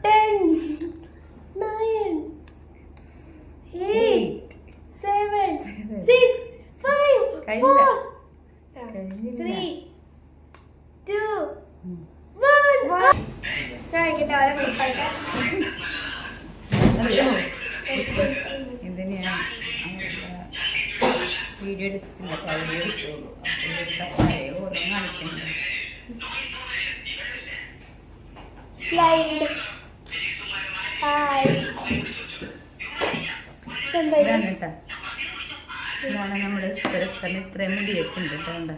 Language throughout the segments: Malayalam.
10, 9, 8, 7, 6, 5, 4, 3, 2, 1. കഴിക്കട്ടെ അവരെ കുളിപ്പാട്ടെ. ഇതിന് ഞാൻ വീഡിയോ എടുത്തില്ല, പകുതി എടുത്തോളൂ. അപ്പോൾ പഴയ ഓരോ കാണിക്കുന്നത് സ്ലൈഡ്. ഹായ്. ഇതാണ് കേട്ടോ. ഇതാണ് നമ്മുടെ സ്ഥലം. ഇത്രയും മുടിയൊക്കെ ഉണ്ട് കേട്ടോ.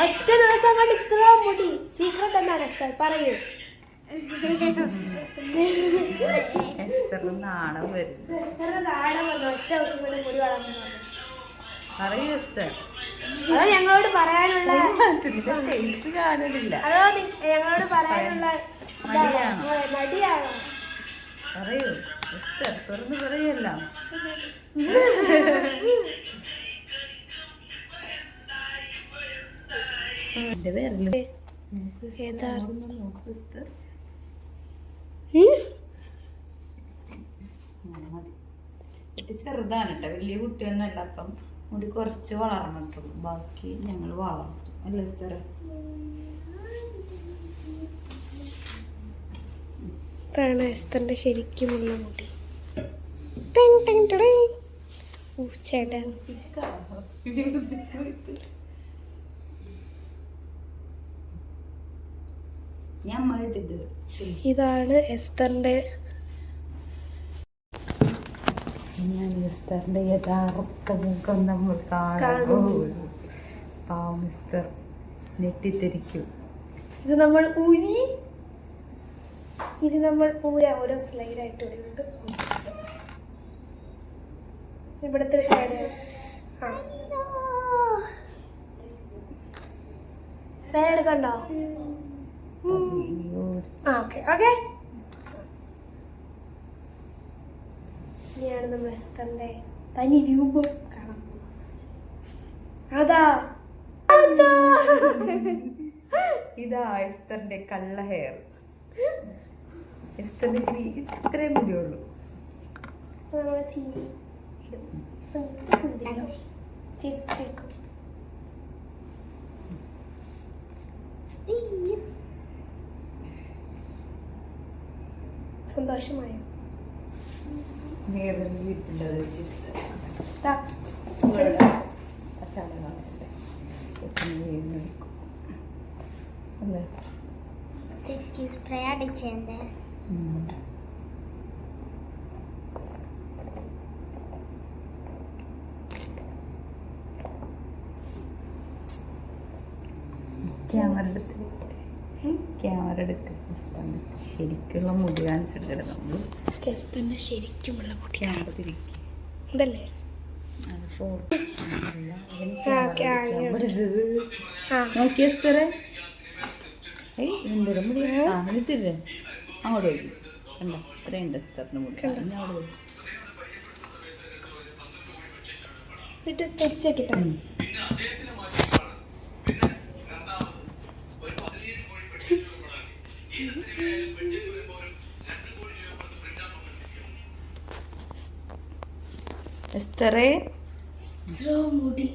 ഒറ്റ ദിവസം കൊണ്ട് ഇത്ര മുടി. സീക്രട്ട് എന്താണ് എസ്തർ? പറയൂ. എസ്തറിന് നാണം വരും. നാണം വന്നു ഒറ്റ ദിവസം കൊണ്ട് മുടി വളർന്നു. പറയൂ എസ്തർ. അതോ ഞങ്ങളോട് പറയാനുള്ള ഫേസ് കാണുന്നില്ല. അതോ ഞങ്ങളോട് പറയാനുള്ള നടിയാണോ? പറയൂ എസ്തർ, തുറന്ന് പറയല്ല. എന്റെ പേരില് ചെറുതാണ് കേട്ടോ, വലിയ കുട്ടിയൊന്നുമല്ല. അപ്പം മുടി കുറച്ച് വളർന്നിട്ടുള്ളൂ, ബാക്കി ഞങ്ങൾ വളർത്തും അല്ലേ സ്ഥലം. എസ്തറിന്റെ ശരിക്കുമുള്ള മുടി. ചേട്ടാ ഇതാണ് എസ്തറിന്റെ. ഞാൻ എസ്തറിന്റെ യഥാർത്ഥ മുഖം നമ്മൾ കാണുമ്പോൾ പാവം എസ്തർ ഞെട്ടിത്തിരിക്കും. ഇത് നമ്മൾ ഊരി. ഇത് നമ്മൾ ഓരോ സ്ലൈഡായിട്ട് ഇടുന്നുണ്ട്. ഇവിടുത്തെ ഷേഡ്. പേരെടുക്കണ്ടോ? Okay okay. ഇനിയാണ് നമ്മൾ എസ്തറിന്റെ തനി രൂപം കാണാൻ പോകുന്നത്. അതാ ഇതാ എസ്തറിന്റെ കള്ള ഹെയർ. എസ്തറിന്റെ ശരി ഇത്രയും മുടിയുള്ളൂ. നമ്മളെ ചിരി ചിരിക്കും. സന്തോഷമായോ? സ്പ്രേ അടിച്ചെന്റെ ക്യാമറ എടുത്ത് ശരിക്കുള്ള മുടി കാണിച്ചെടുക്കരുത്. നമ്മൾ ശരിക്കുമുള്ള മുടി ക്യാമറ തിരിക്കും. ഇതല്ലേ അത് ഫോട്ടോ നോക്കിയ സ്ഥലം എന്തൊരു മുടി. അങ്ങനെ തിരിഞ്ഞ അങ്ങോട്ട് പോയി കണ്ട ഇത്രയുണ്ട് സ്ഥലത്തിന് മുടി. ഞാൻ അവിടെ വെച്ചു എന്നിട്ട് തെച്ചേക്കിട്ടാ. എസ്തറേ മുടി